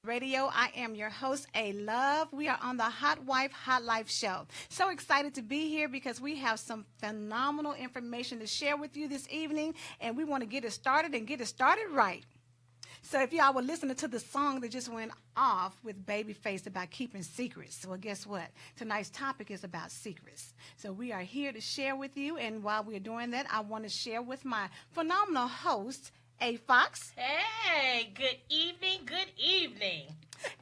Radio. I am your host, A Love. We are on the Hot Wife, Hot Life show. So excited to be here because we have some phenomenal information to share with you this evening, and we want to get it started and get it started right. So if y'all were listening to the song that just went off with Babyface about keeping secrets, well, guess what? Tonight's topic is about secrets. So we are here to share with you, and while we're doing that, I want to share with my phenomenal host, A Fox. Hey, good evening, good evening.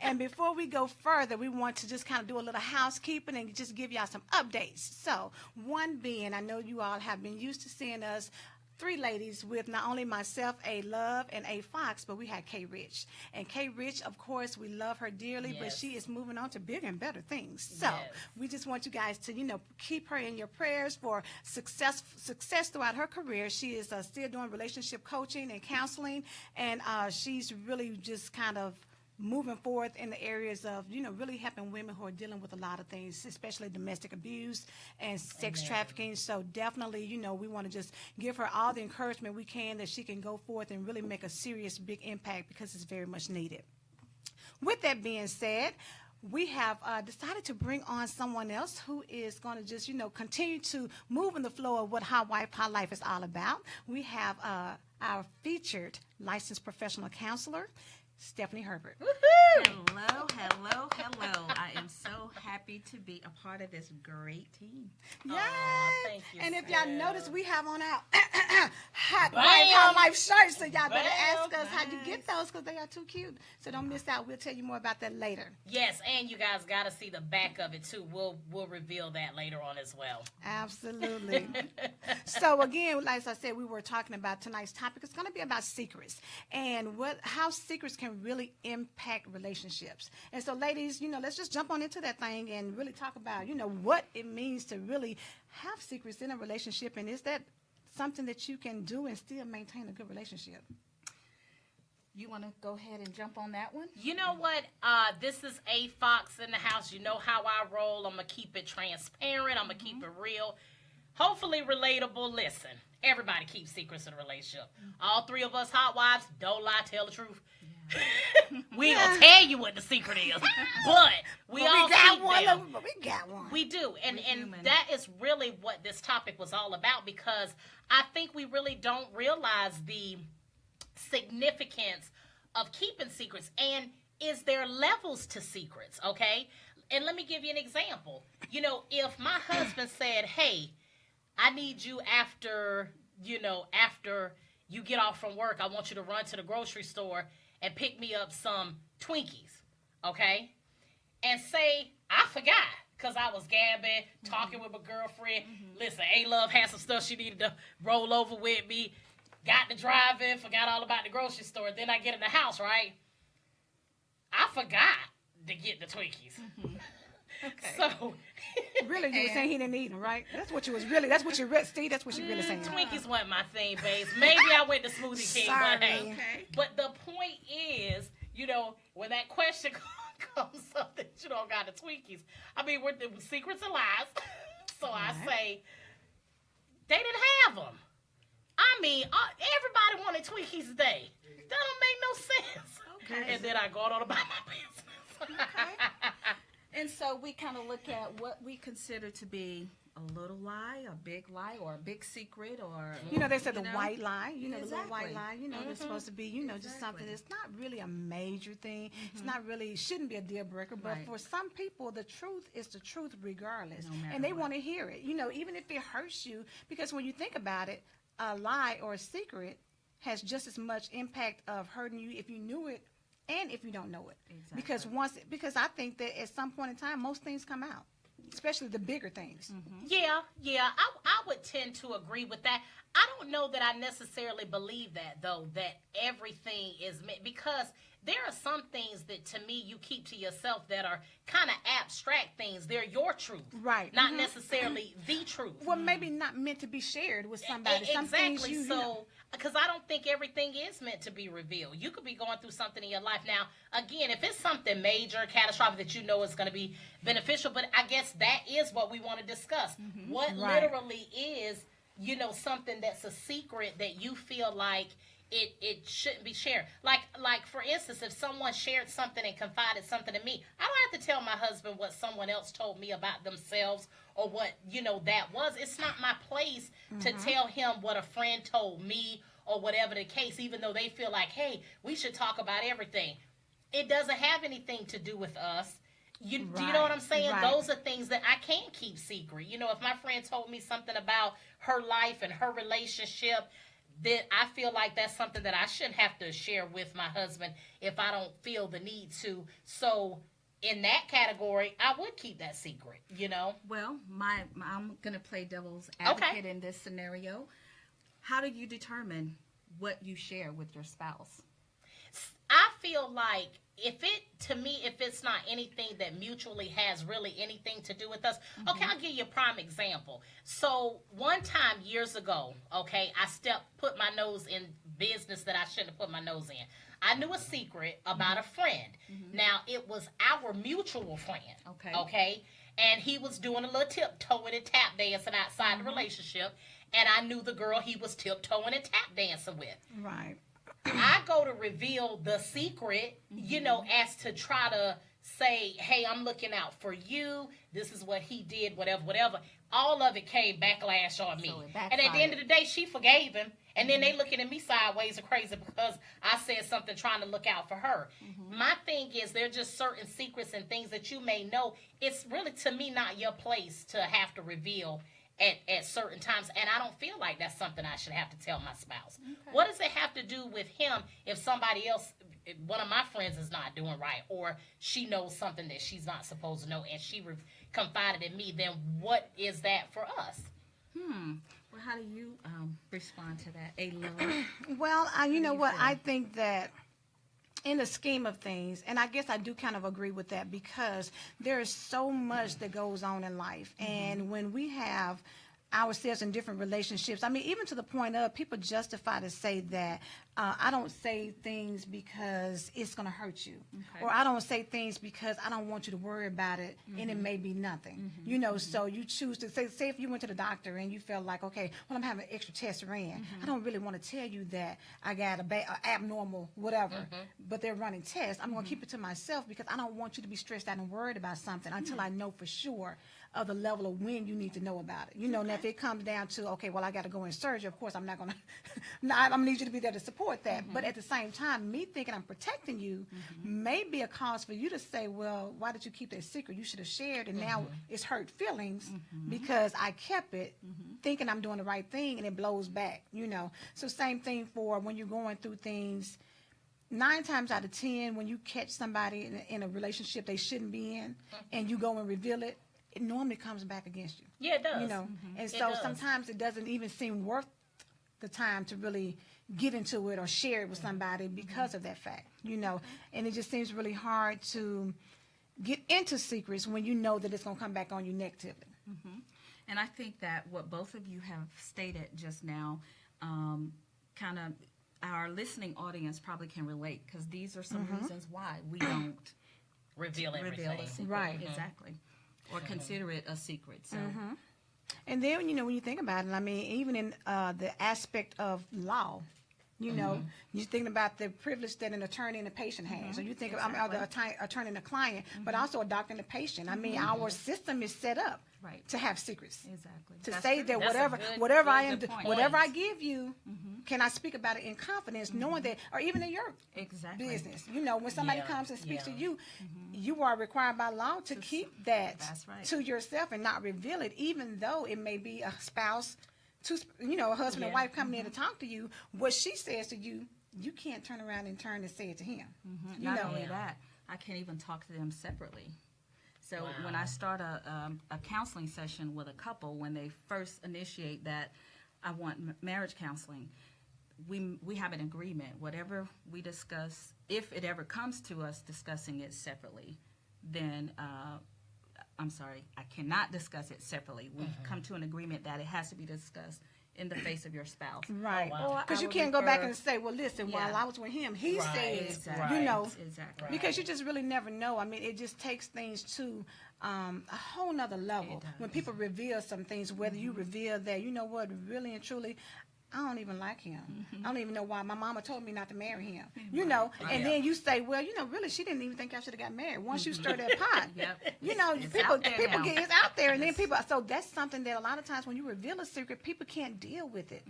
And before we go further, we want to just kind of do a little housekeeping and just give y'all some updates. So one being, I know you all have been used to seeing us three ladies with not only myself, A Love, and A Fox, but we had K Rich. And K Rich, of course, we love her dearly, but she is moving on to bigger and better things. So we just want you guys to, keep her in your prayers for success throughout her career. She is still doing relationship coaching and counseling, and she's really just kind of moving forward in the areas of, really helping women who are dealing with a lot of things, especially domestic abuse and sex trafficking. So definitely, we want to just give her all the encouragement we can that she can go forth and really make a serious, big impact because it's very much needed. With that being said, we have decided to bring on someone else who is going to just, continue to move in the flow of what Hot Wife, Hot Life is all about. We have our featured licensed professional counselor, Stephanie Herbert. Woohoo! Hello. I am so happy to be a part of this great team. Yay! Thank you, and if y'all Steph. notice, we have on our Hot Wife, Hot Life shirts, so y'all better ask us how you get those because they are too cute. So don't miss out. We'll tell you more about that later. Yes, and you guys got to see the back of it, too. We'll reveal that later on as well. Absolutely. So, again, like I said, we were talking about tonight's topic. It's going to be about secrets and how secrets can really impact relationships. And so, ladies, let's just jump on into that thing and really talk about, what it means to really have secrets in a relationship. And is that something that you can do and still maintain a good relationship? You want to go ahead and jump on that one? You know what? This is A Fox in the house. You know how I roll. I'm going to keep it transparent. I'm going to keep it real. Hopefully relatable. Listen, everybody keeps secrets in a relationship. All three of us hot wives, don't lie, tell the truth. We gonna tell you what the secret is, but we got one. But we got one. We do, and that is really what this topic was all about, because I think we really don't realize the significance of keeping secrets, and is there levels to secrets? Okay, and let me give you an example. If my husband said, "Hey, I need you after you get off from work, I want you to run to the grocery store and pick me up some Twinkies," okay? And say, I forgot, because I was gabbing, talking with my girlfriend. Listen, A-Love had some stuff she needed to roll over with me. Got to driving, forgot all about the grocery store. Then I get in the house, right? I forgot to get the Twinkies. Okay. So... Really, you were saying he didn't eat them, right? That's what you really Steve, that's what you're really saying. Twinkies wasn't my thing, babes. Maybe I went to Smoothie King, Sorry. but hey. Okay. But the point is, when that question comes up that you don't got the Twinkies, I mean, we're the secrets and lies. So I say, they didn't have them. I mean, everybody wanted Twinkies today. That don't make no sense. Okay. And then I go on about my business. Okay. And so we kind of look at what we consider to be a little lie, a big lie, or a big secret, or... They said the white lie, the little white Exactly. lie, it's supposed to be, just something that's not really a major thing. It's not really, shouldn't be a deal breaker, but Right. for some people, the truth is the truth regardless. No matter And they what. want to hear it, even if it hurts you, because when you think about it, a lie or a secret has just as much impact of hurting you if you knew it and if you don't know it. Exactly. Because I think that at some point in time, most things come out, especially the bigger things. Yeah, I would tend to agree with that. I don't know that I necessarily believe that, though, that everything is meant, because there are some things that, to me, you keep to yourself that are kind of abstract things. They're your truth. Right. Not necessarily the truth. Well, maybe not meant to be shared with somebody. Some Exactly. things Because I don't think everything is meant to be revealed. You could be going through something in your life. Now, again, if it's something major, catastrophic that you know is going to be beneficial, but I guess that is what we want to discuss. What Right. literally is, something that's a secret that you feel like it shouldn't be shared. Like for instance, if someone shared something and confided something to me, I don't have to tell my husband what someone else told me about themselves or what that was. It's not my place to tell him what a friend told me or whatever the case, even though they feel like, hey, we should talk about everything. It doesn't have anything to do with us. Do you know what I'm saying? Right. Those are things that I can't keep secret. If my friend told me something about her life and her relationship, then I feel like that's something that I shouldn't have to share with my husband if I don't feel the need to. So in that category, I would keep that secret, Well, I'm going to play devil's advocate in this scenario. How do you determine what you share with your spouse? I feel like if it's not anything that mutually has really anything to do with us. Okay, I'll give you a prime example. So one time years ago, okay, I put my nose in business that I shouldn't have put my nose in. I knew a secret about a friend. Now, it was our mutual friend. Okay. And he was doing a little tiptoeing and tap dancing outside the relationship. And I knew the girl he was tiptoeing and tap dancing with. Right. I go to reveal the secret, as to try to say, hey, I'm looking out for you. This is what he did, whatever. All of it came backlash on me. And at the end of the day, she forgave him. And then they looking at me sideways and crazy because I said something trying to look out for her. My thing is, there are just certain secrets and things that you may know. It's really, to me, not your place to have to reveal at certain times, and I don't feel like that's something I should have to tell my spouse. What does it have to do with him if somebody else, one of my friends, is not doing right, or she knows something that she's not supposed to know and she confided in me? Then what is that for us? Well, how do you respond to that, A-Lily? Well, you know what? I think that in the scheme of things, and I guess I do kind of agree with that, because there is so much that goes on in life. And when we have ourselves in different relationships, I mean, even to the point of people justify to say that I don't say things because it's going to hurt you. Or I don't say things because I don't want you to worry about it, and it may be nothing. So you choose to say if you went to the doctor and you felt like, okay, well, I'm having an extra test ran. I don't really want to tell you that I got a abnormal whatever, but they're running tests. I'm going to keep it to myself because I don't want you to be stressed out and worried about something until I know for sure of the level of when you need to know about it. Now if it comes down to, okay, well, I got to go in surgery, of course, I'm not going to, I'm going to need you to be there to support that. But at the same time, me thinking I'm protecting you may be a cause for you to say, well, why did you keep that secret? You should have shared, and now it's hurt feelings because I kept it thinking I'm doing the right thing, and it blows back, So same thing for when you're going through things. 9 times out of 10, when you catch somebody in a relationship they shouldn't be in, and you go and reveal it, it normally comes back against you. Yeah, it does. And so sometimes it doesn't even seem worth the time to really get into it or share it with somebody because of that fact, And it just seems really hard to get into secrets when you know that it's going to come back on you negatively. And I think that what both of you have stated just now, kind of our listening audience probably can relate, because these are some reasons why we don't reveal everything. A secret. Right. Exactly. Or consider it a secret. So. And then, when you think about it, I mean, even in the aspect of law, you're thinking about the privilege that an attorney and a patient has. So you think about the attorney and a client, but also a doctor and a patient. I mean, our system is set up to have secrets. Exactly. To say that whatever I give you, can I speak about it in confidence, knowing that, or even in your business, when somebody comes and speaks to you, you are required by law to keep that to yourself and not reveal it, even though it may be a spouse, a husband and wife coming in to talk to you. What she says to you, you can't turn around and say it to him. Not only that, I can't even talk to them separately. So when I start a counseling session with a couple, when they first initiate that I want marriage counseling, we have an agreement. Whatever we discuss, if it ever comes to us discussing it separately, then I'm sorry, I cannot discuss it separately. We've come to an agreement that it has to be discussed in the face of your spouse. Right. Oh, wow. Because you can't go back and say, well, listen, while I was with him, he said, Exactly. Because you just really never know. I mean, it just takes things to a whole nother level. When people reveal some things, whether you reveal that, you know what, really and truly, I don't even like him. I don't even know why my mama told me not to marry him. You know, and then you say, well, you know, really, she didn't even think I should have got married. Once you stir that pot, you know, It's people out there get now. it's out there, and then people. So that's something that a lot of times when you reveal a secret, people can't deal with it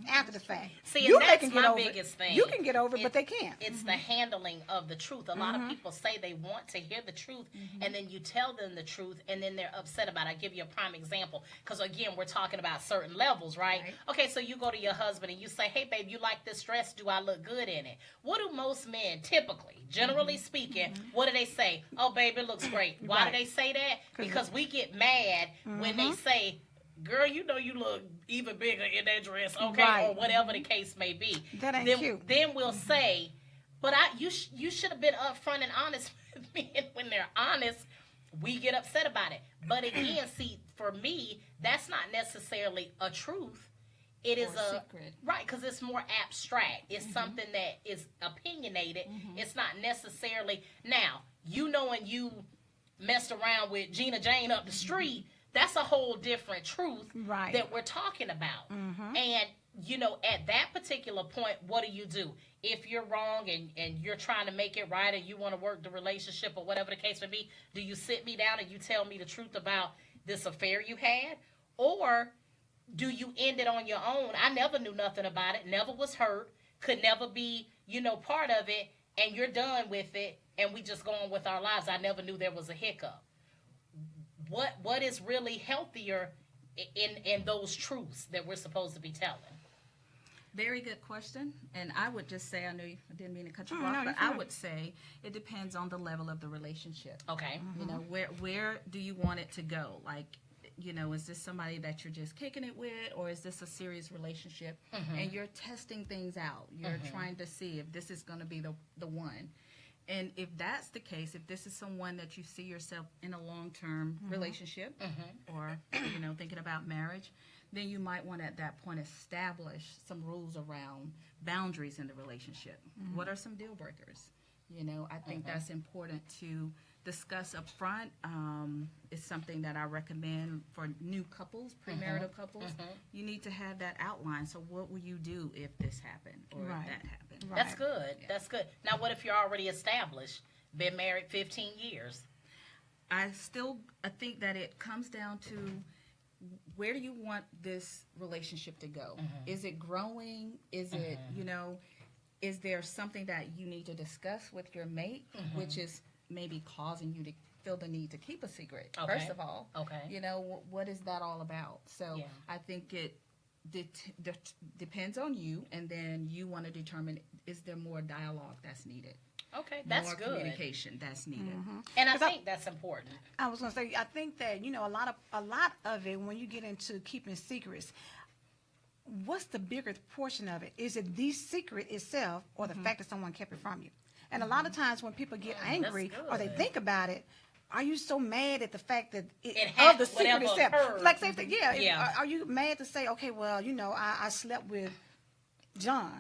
after the fact. See, You and that's can get my over it. biggest thing. You can get over it, but they can't. It's the handling of the truth. A lot of people say they want to hear the truth, and then you tell them the truth, and then they're upset about it. I'll give you a prime example, because again, we're talking about certain levels, right? Okay, so you go to your husband and you say, hey, babe, you like this dress? Do I look good in it? What do most men typically, generally speaking, what do they say? Oh, babe, it looks great. Why do they say that? Because we get mad when they say, girl, you know you look even bigger in that dress, okay, or whatever the case may be. That ain't cute. Then we'll say, but you should have been upfront and honest with me. And when they're honest, we get upset about it. But again, see, for me, that's not necessarily a truth. It is a secret. Right, because it's more abstract. It's something that is opinionated. It's not necessarily, now, you knowing you messed around with Gina Jane up the street, that's a whole different truth that we're talking about. And, you know, at that particular point, what do? If you're wrong and you're trying to make it right and you want to work the relationship or whatever the case may be, do you sit me down and you tell me the truth about this affair you had? Or do you end it on your own? I never knew nothing about it, never was hurt, could never be, you know, part of it, and you're done with it, and we just go on with our lives. I never knew there was a hiccup. What is really healthier in those truths that we're supposed to be telling? Very good question. And I would just say, I didn't mean to cut you off, no, but you're I fine. would say it depends on the level of the relationship. Okay. You know, where do you want it to go? Like, you know, is this somebody that you're just kicking it with, or is this a serious relationship? And you're testing things out. You're trying to see if this is going to be the one. And if that's the case, if this is someone that you see yourself in a long-term relationship or, you know, thinking about marriage, then you might want to, at that point, establish some rules around boundaries in the relationship. What are some deal breakers? You know, I think that's important to discuss up front. It's something that I recommend for new couples, premarital couples. You need to have that outline. So what will you do if this happened or if that happened? That's good. Yeah. That's good. Now, what if you're already established, been married 15 years? I think that it comes down to, where do you want this relationship to go? Is it growing? Is it, you know, is there something that you need to discuss with your mate, which is maybe causing you to feel the need to keep a secret, first of all? You know, what is that all about? So I think it depends on you, and then you want to determine, is there more dialogue that's needed? Okay, that's more good. Communication that's needed. And I think that's important. I was going to say, I think that, you know, a lot of it, when you get into keeping secrets, what's the bigger portion of it? Is it the secret itself, or the fact that someone kept it from you? And a lot of times when people get angry or they think about it, are you so mad at the fact that of the secret itself? Occurred. Like, say, are you mad to say, okay, well, you know, I slept with John,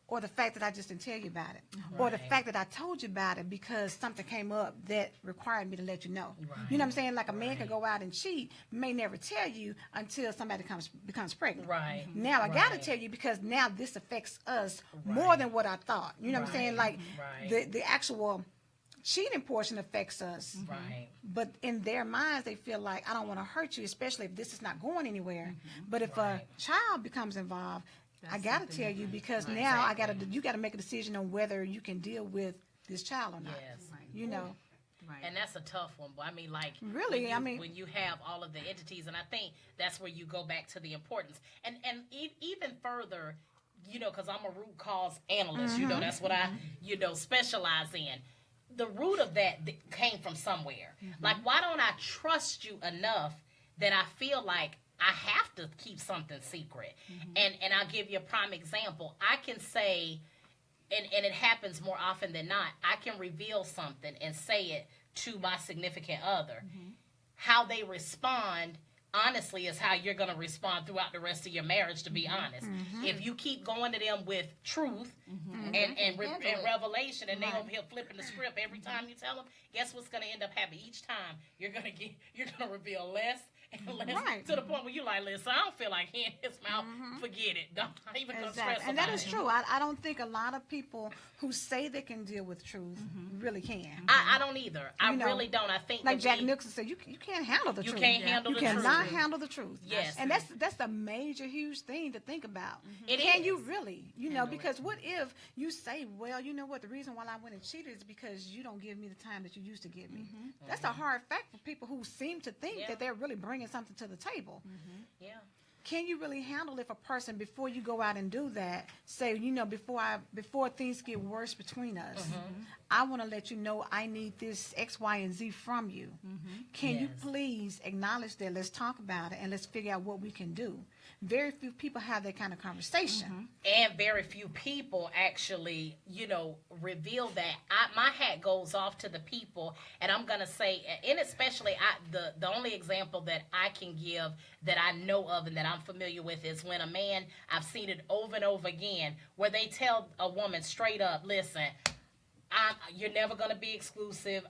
or the fact that I just didn't tell you about it, or the fact that I told you about it because something came up that required me to let you know. You know what I'm saying? Like, a man could go out and cheat, may never tell you until somebody becomes pregnant. Now I got to tell you because now this affects us more than what I thought. You know what I'm saying? Like, the actual cheating portion affects us. But in their minds, they feel like, I don't want to hurt you, especially if this is not going anywhere. But if a child becomes involved, I got to tell you, because now you got to make a decision on whether you can deal with this child or not. You know. And that's a tough one. I mean, like, really, when you have all of the entities, and I think that's where you go back to the importance. And even further, you know, because I'm a root cause analyst, you know, that's what I, you know, specialize in. The root of that came from somewhere. Like, why don't I trust you enough that I feel like I have to keep something secret? And I'll give you a prime example. I can say, and it happens more often than not, I can reveal something and say it to my significant other. How they respond, honestly, is how you're going to respond throughout the rest of your marriage, to be honest. If you keep going to them with truth and revelation, and they over here flipping the script every time you tell them, guess what's going to end up happening? Each time you're going to reveal less Right. To the point where you like, listen, I don't feel like hearing his mouth. Forget it. Don't even go stress Exactly. And that about is it. true. I don't think a lot of people who say they can deal with truth really can. I don't either. I You know, really don't. I think Like that Jack Nicholson said, you can't handle the you truth. can't handle You the truth. cannot handle the truth. Yes. And that's a major, huge thing to think about. It Can is. you really? You know, Handle it. because what if you say, well, you know what, the reason why I went and cheated is because you don't give me the time that you used to give me. That's a hard fact for people who seem to think Yeah. that they're really bringing something to the table. Yeah. Can you really handle if a person, before you go out and do that, say, you know, before things get worse between us, I want to let you know I need this X, Y, and Z from you. Can you Yes. please acknowledge that? Let's talk about it and let's figure out what we can do. Very few people have that kind of conversation. And very few people actually, reveal that. My hat goes off to the people, and I'm gonna say, and especially the only example that I can give that I know of and that I'm familiar with is when a man, I've seen it over and over again, where they tell a woman straight up, listen, you're never gonna be exclusive.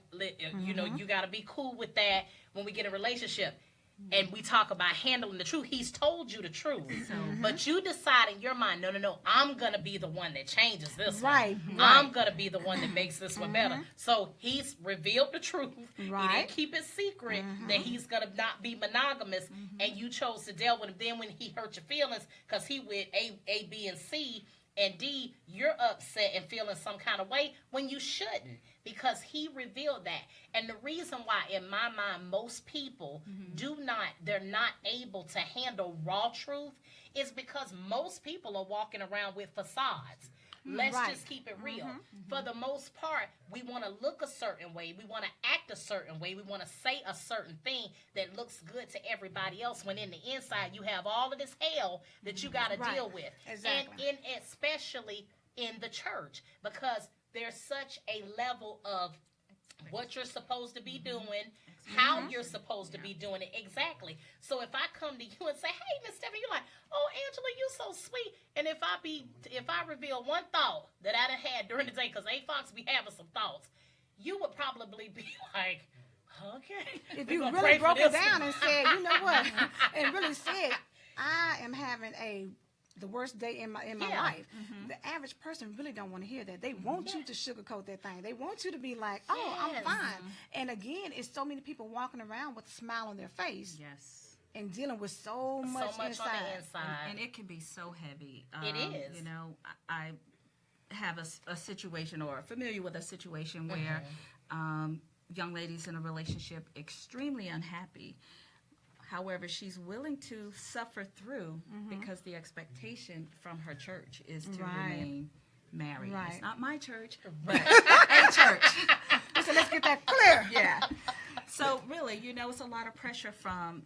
You know, you gotta be cool with that when we get in a relationship. And we talk about handling the truth. He's told you the truth. But you decide in your mind, no, I'm going to be the one that changes this Right, one. right. I'm going to be the one that makes this one better. So he's revealed the truth. He Right. didn't keep it secret that he's going to not be monogamous. And you chose to deal with him. Then when he hurt your feelings, because he with A, B, and C, and D, you're upset and feeling some kind of way when you shouldn't, because he revealed that. And the reason why, in my mind, most people they're not able to handle raw truth is because most people are walking around with facades. Let's Right. just keep it real. For the most part, we want to look a certain way. We want to act a certain way. We want to say a certain thing that looks good to everybody else, when in the inside you have all of this hell that you got to Right. deal with. Exactly. And especially in the church, because there's such a level of what you're supposed to be doing, how you're supposed to be doing it. Exactly. So if I come to you and say, hey, Miss Stephanie, you're like, oh, Angela, you're so sweet. And if I reveal one thought that I done had during the day, because A Fox be having some thoughts, you would probably be like, okay. If we you gonna really pray for broke it this down one. and said, you know what, and really said, I am having the worst day in my Yeah. life. The average person really don't want to hear that. They want you to sugarcoat that thing. They want you to be like, oh, I'm Yes. fine. And again, it's so many people walking around with a smile on their face Yes. and dealing with so much on inside. the inside. And it can be so heavy. It is. You know, I have a situation, or familiar with a situation where young ladies in a relationship extremely unhappy. However, she's willing to suffer through because the expectation from her church is to Right. remain married. Right. It's not my church, but a church. So let's get that clear. Yeah. So really, you know, it's a lot of pressure from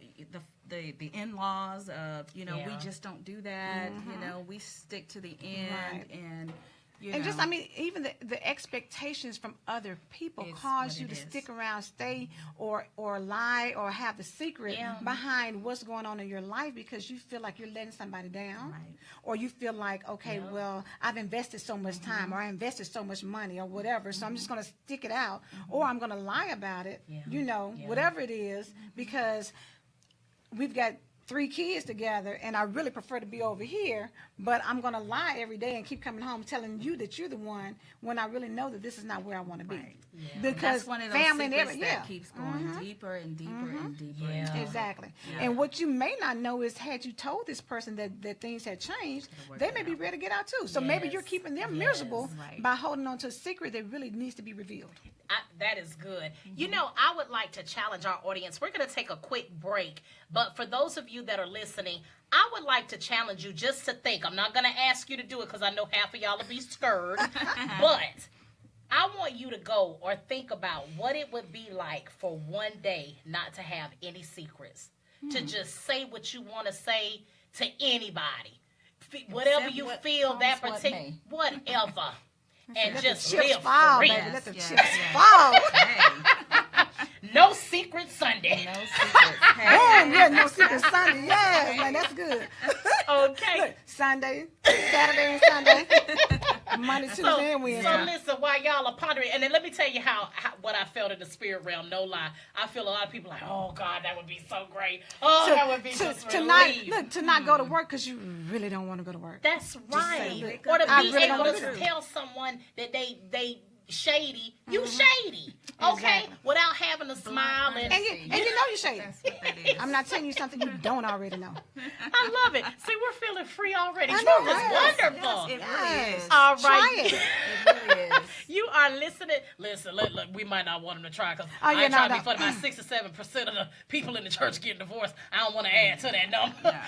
the in-laws of, you know, we Yeah. just don't do that. You know, we stick to the end, Right. and you And know, just, I mean, even the expectations from other people It's cause what you it to is. stick around, stay, or lie, or have the secret Yeah. behind what's going on in your life, because you feel like you're letting somebody down, Right. or you feel like, okay, Yeah. well, I've invested so much time, or I invested so much money, or whatever, so I'm just going to stick it out, or I'm going to lie about it, Yeah. you know, Yeah. whatever it is, because we've got 3 kids together, and I really prefer to be over here, but I'm going to lie every day and keep coming home telling you that you're the one, when I really know that this is not where I want to be. Right. Because that's one of those family and secrets everything, that keeps going deeper and deeper and deeper. Yeah. into it. Exactly. Yeah. And what you may not know is, had you told this person that things had changed, worked they it may be out. ready to get out too. So maybe you're Yes. keeping them Yes. miserable Right. by holding on to a secret that really needs to be revealed. That is good. You know, I would like to challenge our audience. We're going to take a quick break. But for those of you that are listening, I would like to challenge you just to think. I'm not going to ask you to do it because I know half of y'all will be scared. But I want you to go or think about what it would be like for one day not to have any secrets. To just say what you want to say to anybody. Whatever Except you what feel, comes, that what particular, may. whatever. And Let just the chips live fall, free. baby. Let the Yes, chips yes. fall. Hey, No secret Sunday. no secrets. Hey. Boom, yeah, no secret Sunday. Yes, man, that's good. Okay. Look, Sunday, Saturday and Sunday. Monday, Tuesday, So, and so Wednesday. listen, while y'all are pondering, and then let me tell you how what I felt in the spirit realm. No lie, I feel a lot of people like, oh God, that would be so great. Oh, that would be just relief. To not go to work because you really don't want to go to work. That's right. saying. Or to I be really able don't to do that. tell someone that they shady, you shady, okay, Exactly. without having to smile and. And you know you're shady. That's what that is. I'm not telling you something you don't already know. I love it. See, we're feeling free already. I Truth know, is right? wonderful. It really is. All Try right. it. It really is. You are listening. Listen, look, we might not want them to try because Oh, yeah, I try to no. be funny. About 6 or 7% of the people in the church getting divorced. I don't want to add to that number. No.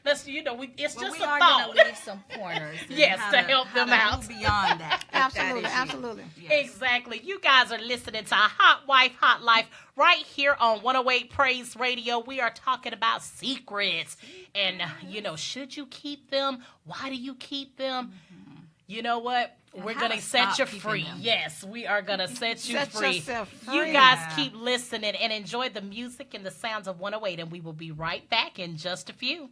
Let's, it's Well, just we a are thought. going to leave some pointers. in Yes, how to help how them to out. move beyond that. if that Absolutely, is you. absolutely. Yes. Exactly. You guys are listening to Hot Wife, Hot Life right here on 108 Praise Radio. We are talking about secrets. And, should you keep them? Why do you keep them? You know what? We're how going to to set stop you keeping free. them. Yes, we are going to set you Set free. yourself You free. guys Yeah. keep listening and enjoy the music and the sounds of 108. And we will be right back in just a few.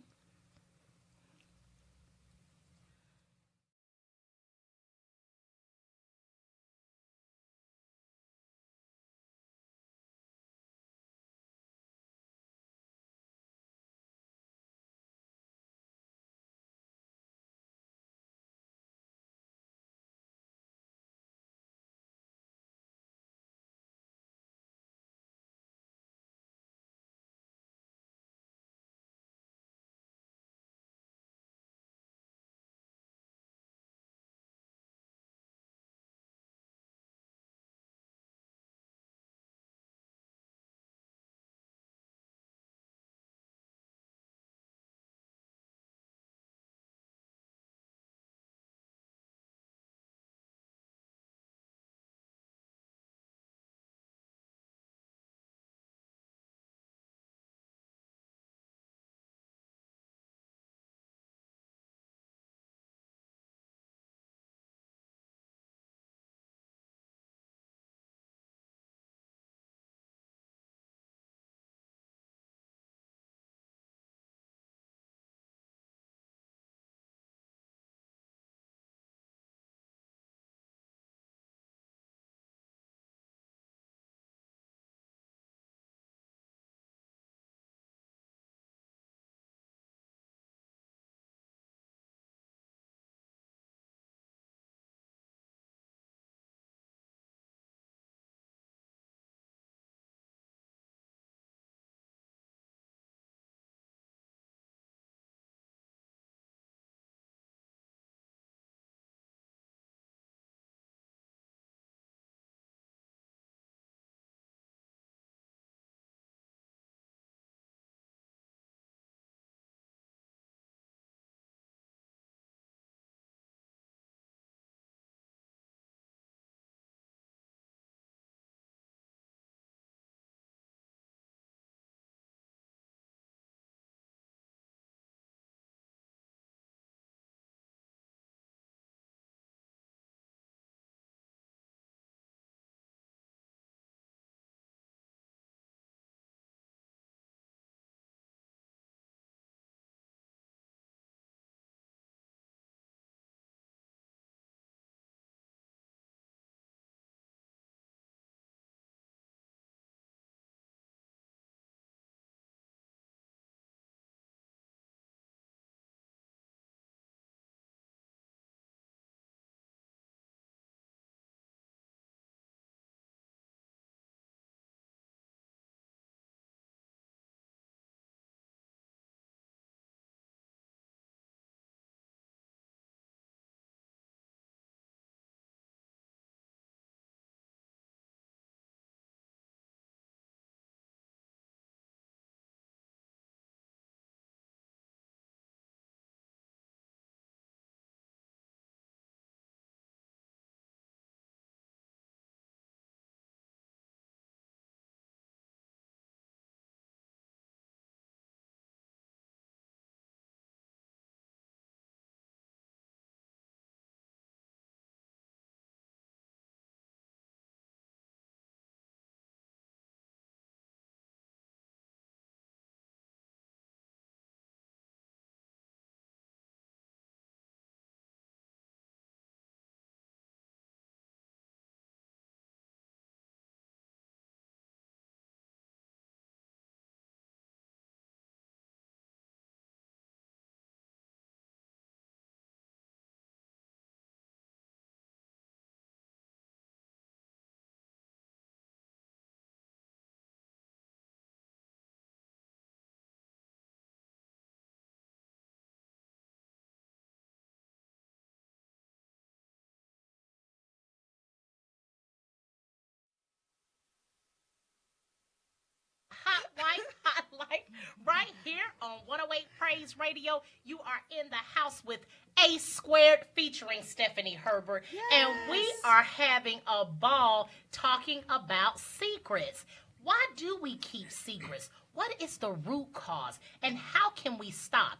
right here on 108 Praise Radio. You are in the house with A Squared featuring Stephanie Herbert. Yes. And we are having a ball talking about secrets. Why do we keep secrets? What is the root cause? And how can we stop?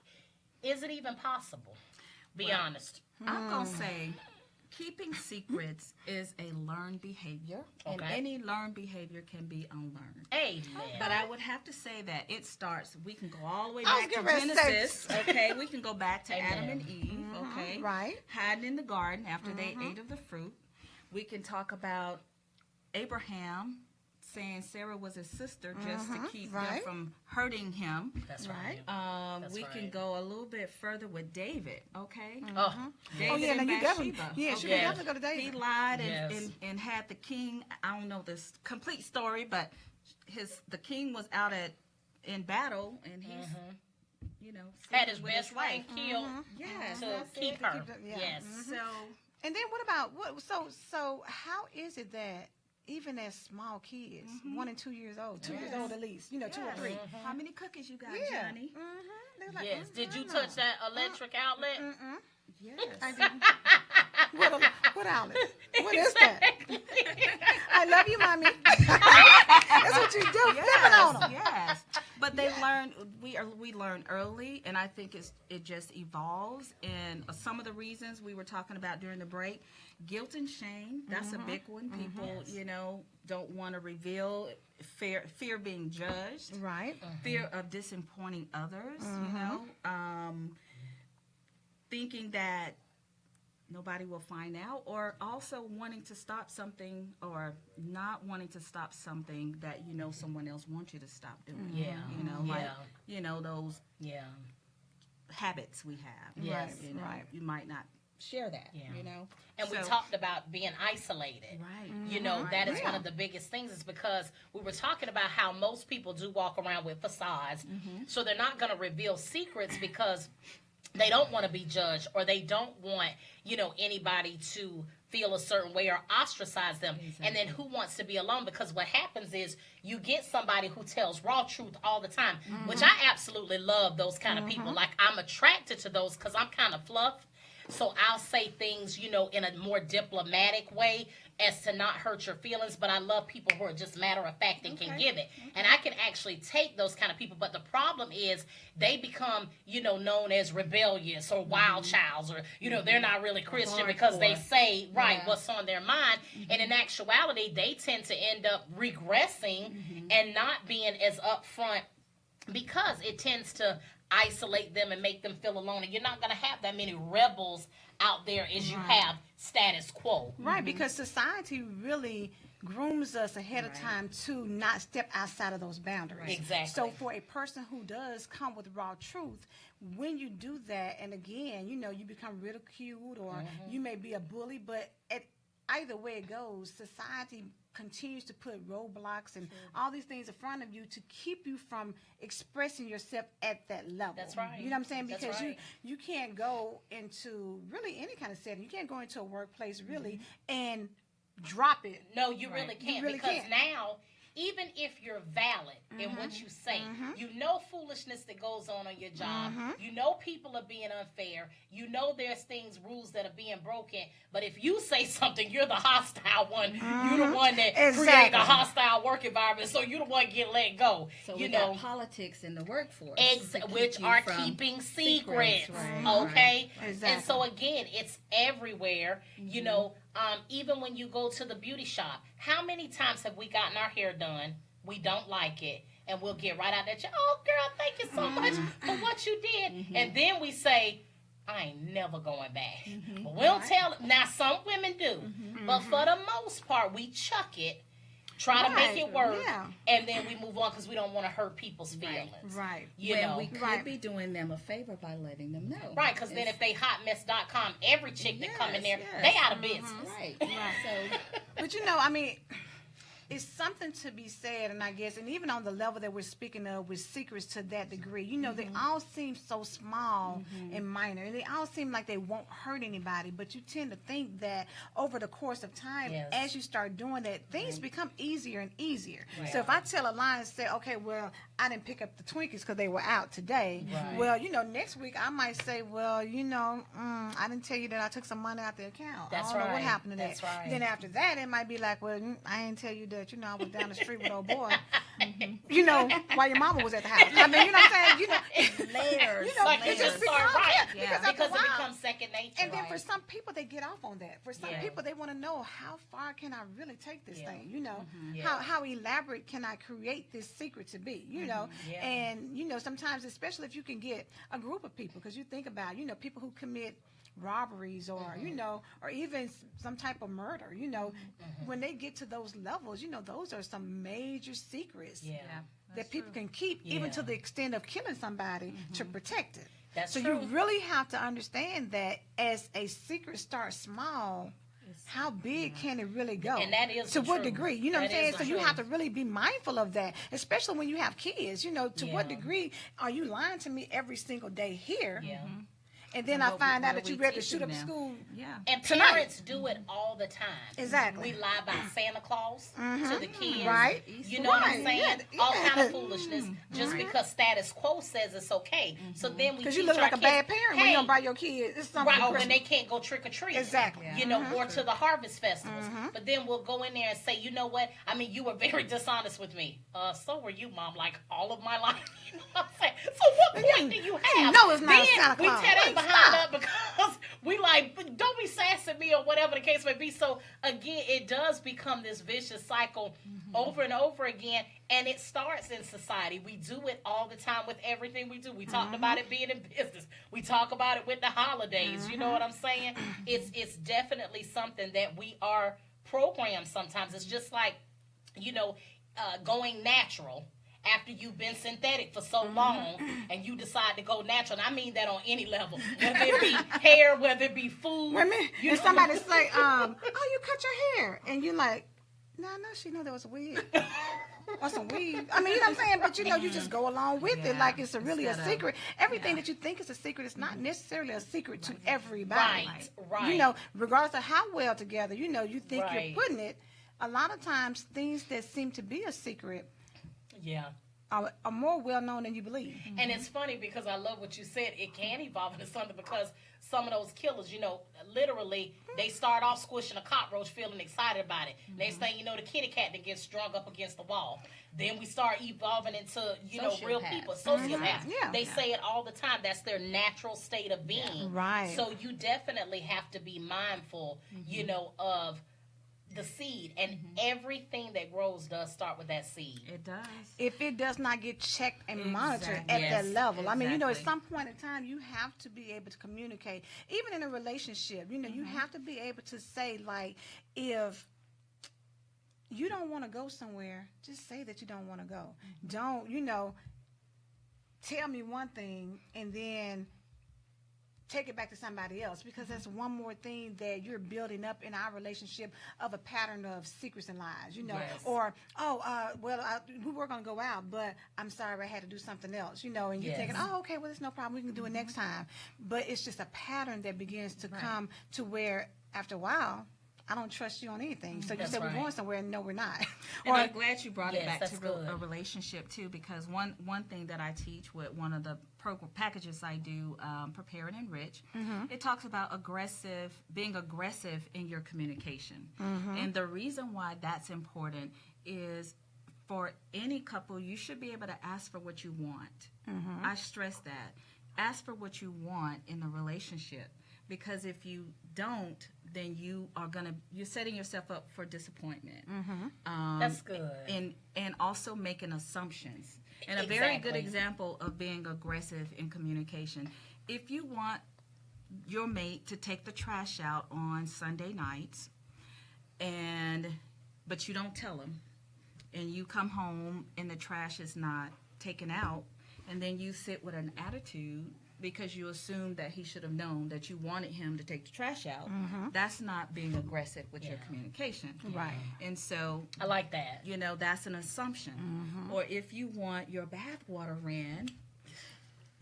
Is it even possible? Be honest. I'm going to say keeping secrets is a learned behavior, and any learned behavior can be unlearned. Amen. But I would have to say that it starts, we can go all the way I was back to getting ready to say- Genesis, okay? We can go back to Amen. Adam and Eve, okay? Right. Hiding in the garden after they ate of the fruit. We can talk about Abraham saying Sarah was his sister just to keep them right. from hurting him. That's Right. right. That's We right. can go a little bit further with David, okay? Oh, David Oh, yeah, and now you definitely, Bathsheba. yeah, okay? she Yes. definitely go to David. He lied Yes. and had the king. I don't know this complete story, but the king was out in battle, and he's had his sleeping with best friend killed Yes. to That's it, keep to her. keep the- yeah. Yes. So And then what about what? So how is it that even as small kids, 1 and 2 years old, 2 years old at least, 2 or 3, how many cookies you got, yeah, Johnny? They're like, Yes. Did you no. touch that electric outlet? Yes. I didn't. What outlet? What is that? I love you, mommy. That's what you do, flipping on them. Yes, but they learn. We learn early, and I think it just evolves. And some of the reasons we were talking about during the break, guilt and shame. That's a big one. People, don't want to reveal fear being judged, Right. fear of disappointing others. Thinking that nobody will find out, or also wanting to stop something or not wanting to stop something that someone else wants you to stop doing. Yeah. Like those Yeah. habits we have. Yes. Right. You might not share that. Yeah. And So- we talked about being isolated. Right. That is Yeah. one of the biggest things, is because we were talking about how most people do walk around with facades. So they're not going to reveal secrets because they don't want to be judged, or they don't want, anybody to feel a certain way or ostracize them. And then who wants to be alone? Because what happens is you get somebody who tells raw truth all the time, which I absolutely love those kind of people. Like, I'm attracted to those because I'm kind of fluff. So I'll say things, in a more diplomatic way as to not hurt your feelings. But I love people who are just matter of fact and can give it. And I can actually take those kind of people. But the problem is they become, known as rebellious or wild childs, or, they're not really Christian because they say, what's on their mind. And in actuality, they tend to end up regressing and not being as upfront, because it tends to isolate them and make them feel alone. And you're not going to have that many rebels out there as you have status quo. Right, because society really grooms us ahead of time to not step outside of those boundaries. Exactly. So for a person who does come with raw truth, when you do that, and again, you become ridiculed, or you may be a bully, but either way it goes, society continues to put roadblocks and all these things in front of you to keep you from expressing yourself at that level. That's right. You know what I'm saying? That's Because right. you can't go into really any kind of setting. You can't go into a workplace really and drop it. No, you really can't. really because can't. now, even if you're valid in what you say, you know foolishness that goes on your job. You know people are being unfair. You know there's rules that are being broken. But if you say something, you're the hostile one. You're the one that created a hostile work environment. So you're the one get let go. So we got politics in the workforce, Which are keeping secrets. Right. Okay? Exactly. And so again, it's everywhere. Even when you go to the beauty shop, how many times have we gotten our hair done? We don't like it, and we'll get right out there. Oh, girl, thank you so much for what you did. And then we say, I ain't never going back. But we don't tell. Now, some women do, but for the most part, we chuck it, try to make it work, and then we move on because we don't want to hurt people's feelings. Right. We could be doing them a favor by letting them know. Right, because then if they hotmess.com, every chick that come in there, Yes. they out of business. Right. Right. So But I mean, it's something to be said, and I guess, and even on the level that we're speaking of with secrets to that degree, you know, they all seem so small and minor, and they all seem like they won't hurt anybody, but you tend to think that over the course of time, as you start doing that, things become easier and easier. Right. So if I tell a lie and say, okay, well, I didn't pick up the Twinkies because they were out today, well, you know, next week I might say, well, you know, I didn't tell you that I took some money out the account. That's I don't know what right. happened to That's that. right. Then after that, it might be like, well, I didn't tell you that, you know, I was down the street with old boy, you know, while your mama was at the house. I mean, you know what I'm saying? You know, It's layers. you know, Like, it it just just start becomes, right. because Because after a it while, becomes second nature. and then right? for some people, they get off on that. For some Yeah. people, they want to know, how far can I really take this thing? You know, Yeah. how elaborate can I create this secret to be? You know, Yeah. and you know, sometimes, especially if you can get a group of people, because you think about, you know, people who commit robberies or you know, or even some type of murder. You know, when they get to those levels, you know, those are some major secrets Yeah. that people can keep, even to Yeah. the extent of killing somebody to protect it. That's so true. you really have to understand that as a secret starts small, how big can it really go? And that is to the what truth. degree? You know what That I'm saying? is So the you truth. have to really be mindful of that, especially when you have kids. You know, to what Yeah. degree are you lying to me every single day here? Yeah. And then And I what- find what out are that you we ready to shoot teaching up them? school. Yeah. And Tonight. parents do it all the time. Exactly. We lie about Santa Claus to the kids. Right. You know what I'm Right. saying? Yeah. All kind of foolishness just because status quo says it's okay. So then we Because teach you look our like a kids, bad parent when hey, you don't buy your kids. It's something right, or when Christmas. they can't go trick or treat. Exactly. Yeah. You know, or to the harvest festivals. But then we'll go in there and say, you know what? I mean, you were very dishonest with me. So were you, Mom, like all of my life. You know what I'm saying? So what point do you have? know it's not a then Santa we Claus. tear Wait, them behind stop. up because we like, don't be sassing me or whatever the case may be. So again, it does become this vicious cycle over and over again. And it starts in society. We do it all the time with everything we do. We talked about it being in business. We talk about it with the holidays. You know what I'm saying? It's definitely something that we are programmed sometimes. It's just like, you know, going natural after you've been synthetic for so long and you decide to go natural. And I mean that on any level. Whether it be hair, whether it be food. Wait a minute. you And know. somebody say, oh, you cut your hair. And you're like, no, she know there was a wig. Or some weed. I mean, you know what I'm saying? But, you know, you just go along with it Yeah. like it's really a Instead of- secret. Everything that you think is a secret is not necessarily a secret to everybody. Right, right. You know, regardless of how well together, you know, you think Right. you're putting it. A lot of times, things that seem to be a secret Yeah. are more well known than you believe. And it's funny because I love what you said. It can evolve into something because some of those killers, you know, literally, they start off squishing a cockroach, feeling excited about it. Next thing you know, the kitty cat that gets strung up against the wall. Then we start evolving into, you know, real Sociopaths. people, sociopaths. Yeah. They say it all the time. That's their natural state of being. Right. So you definitely have to be mindful, you know, of the seed. And everything that grows does start with that seed. It does. If it does not get checked and monitored Exactly. at that Yes, level. I mean, you know, at exactly. some point in time, you have to be able to communicate. Even in a relationship, you know, you have to be able to say, like, if you don't want to go somewhere, just say that you don't want to go. Don't, you know, tell me one thing and then take it back to somebody else, because that's one more thing that you're building up in our relationship of a pattern of secrets and lies, you know, Yes. or, we were going to go out, but I'm sorry, I had to do something else, you know, and you're Yes. thinking, oh, okay, well, there's no problem. We can do it next time. But it's just a pattern that begins to come to where after a while, I don't trust you on anything. So you That's said we're right. going somewhere, and no, we're not. And I'm glad you brought it Yes, back that's to good. a relationship too, because one thing that I teach with one of the packages I do, Prepare and Enrich, it talks about being aggressive in your communication. And the reason why that's important is for any couple, you should be able to ask for what you want. I stress that. Ask for what you want in the relationship, because if you don't, then you're setting yourself up for disappointment. That's good. And also making assumptions. And a very good Exactly. example of being aggressive in communication. If you want your mate to take the trash out on Sunday nights, but you don't tell him, and you come home and the trash is not taken out, and then you sit with an attitude, because you assume that he should have known that you wanted him to take the trash out, that's not being aggressive with your communication. Right. And so I like that. you know, that's an assumption. Or if you want your bath water ran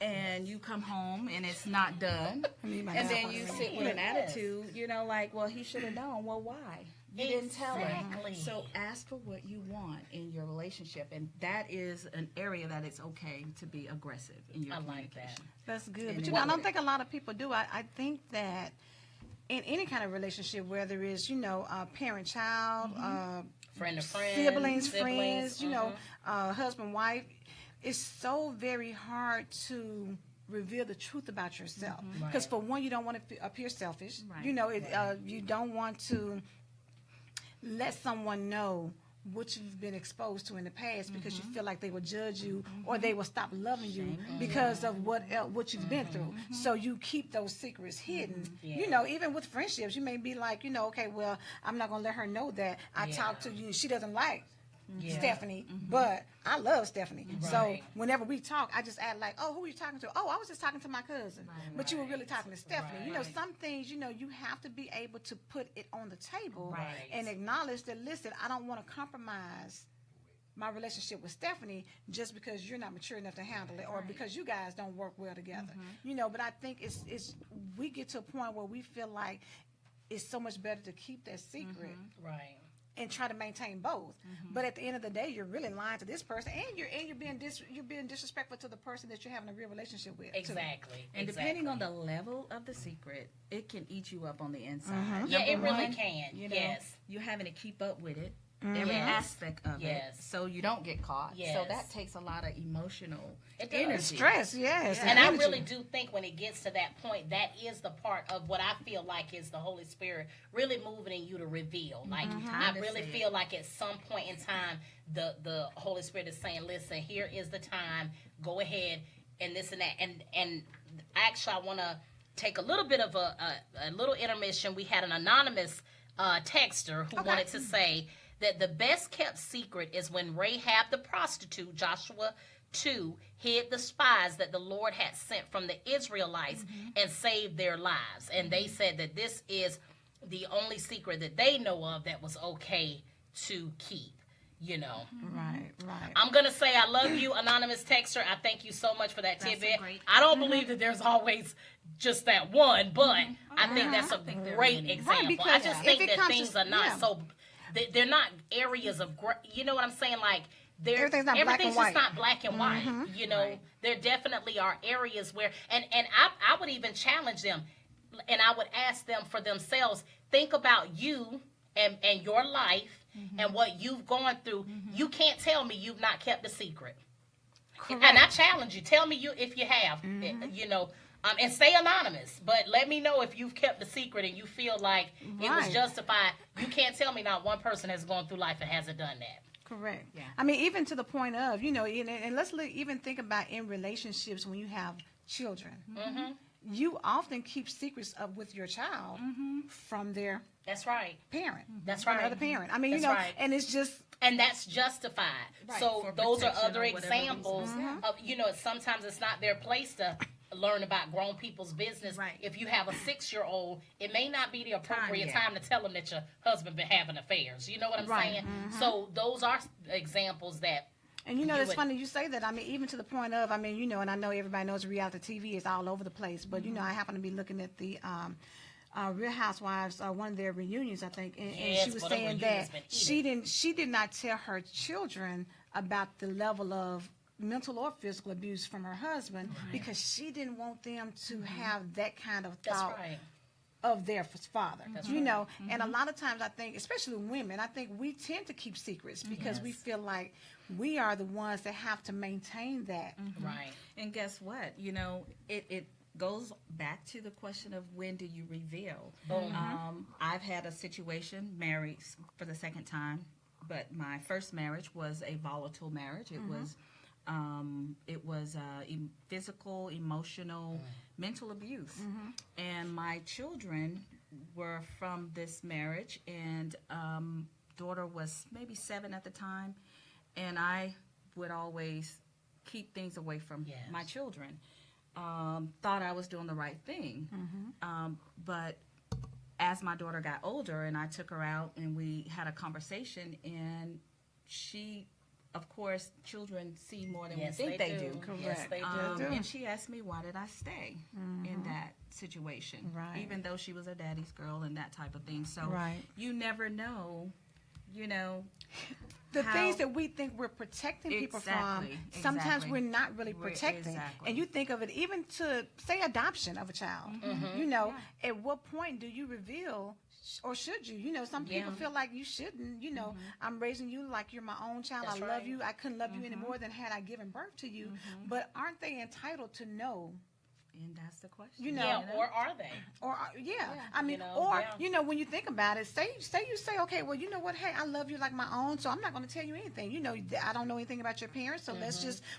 and you come home and it's not done, and then you sit with an attitude, you know, like, well, he should have known. Well, why? You didn't tell him. So ask for what you want in your relationship, and that is an area that it's okay to be aggressive in your communication. That's good. But, you know, I don't think a lot of people do. I think that in any kind of relationship, whether it's, you know, parent-child, Friend to friend, siblings, friends, you know, husband, wife, it's so very hard to reveal the truth about yourself. Because for one, you don't want to appear selfish. You know, you don't want to let someone know what you've been exposed to in the past because you feel like they will judge you or they will stop loving you because of what you've been through. So you keep those secrets hidden. You know, even with friendships, you may be like, you know, okay, well, I'm not going to let her know that I talked to you. She doesn't like Stephanie, but I love Stephanie. So whenever we talk, I just add like, oh, who are you talking to? Oh, I was just talking to my cousin. But you were really talking to Stephanie. You know, some things, you know, you have to be able to put it on the table and acknowledge that, listen, I don't want to compromise my relationship with Stephanie just because you're not mature enough to handle it or because you guys don't work well together. You know, but I think it's we get to a point where we feel like it's so much better to keep that secret. And try to maintain both, but at the end of the day, you're really lying to this person, and you're being disrespectful to the person that you're having a real relationship with. Exactly. And depending on the level of the secret, it can eat you up on the inside. Yeah, it really can. You know, you're having to keep up with it. Every aspect of it, so you don't get caught. So that takes a lot of emotional energy. Stress, And I really do think when it gets to that point, that is the part of what I feel like is the Holy Spirit really moving in you to reveal. Like, I really feel like at some point in time, the Holy Spirit is saying, listen, here is the time, go ahead, and this and that. And actually, I want to take a little bit of a little intermission. We had an anonymous texter who wanted to say that the best kept secret is when Rahab the prostitute, Joshua 2, hid the spies that the Lord had sent from the Israelites and saved their lives. And they said that this is the only secret that they know of that was okay to keep. You know. Right. I'm going to say I love you, anonymous texter. I thank you so much for that tidbit. I don't believe that there's always just that one, but I think that's a great example. I just think that things are not so... They're not areas of, you know what I'm saying? Like, everything's just not black and white. You know, there definitely are areas where, and I would even challenge them, and I would ask them for themselves, think about you and your life and what you've gone through. You can't tell me you've not kept a secret. Correct. And I challenge you, tell me if you have, you know. And stay anonymous, but let me know if you've kept the secret and you feel like it was justified. You can't tell me not one person has gone through life and hasn't done that. Correct. Yeah. I mean, even to the point of, you know, and let's even think about in relationships when you have children. You often keep secrets up with your child from their parent. That's right. Another parent. I mean, you know, and it's just... And that's justified. So those are other examples of, you know, sometimes it's not their place to learn about grown people's business. If you have a 6-year-old, it may not be the appropriate time to tell them that your husband been having affairs. You know what I'm saying? So those are examples that. And you know, it's funny you say that. I mean, even to the point of, I mean, you know, and I know everybody knows reality TV is all over the place, but you know, I happen to be looking at the Real Housewives, one of their reunions, I think, and she was saying that she did not tell her children about the level of mental or physical abuse from her husband because she didn't want them to have that kind of thought of their father. You know, and a lot of times I think, especially women, I think we tend to keep secrets because we feel like we are the ones that have to maintain that. And guess what? You know, it goes back to the question of when do you reveal. I've had a situation, married for the second time, but my first marriage was a volatile marriage. It was physical, emotional, mental abuse. And my children were from this marriage, and daughter was maybe 7 at the time, and I would always keep things away from my children. thought I was doing the right thing. But as my daughter got older and I took her out and we had a conversation, and she, of course, children see more than we think they do. Correct. Yes, they do. And she asked me, why did I stay in that situation? Right. Even though she was a daddy's girl and that type of thing. So Right. you never know, The how- things that we think we're protecting people from, Exactly, sometimes exactly. we're not really We're- protecting. exactly. And you think of it even to, say, adoption of a child. You know, at what point do you reveal, or should you? You know, some people feel like you shouldn't. You know, I'm raising you like you're my own child. That's I love right. you. I couldn't love you any more than had I given birth to you. But aren't they entitled to know? And that's the question. You know, Yeah, or are they? Or I mean, You know, or yeah. you know, when you think about it, say you say, okay, well, you know what? Hey, I love you like my own, so I'm not going to tell you anything. You know, I don't know anything about your parents, so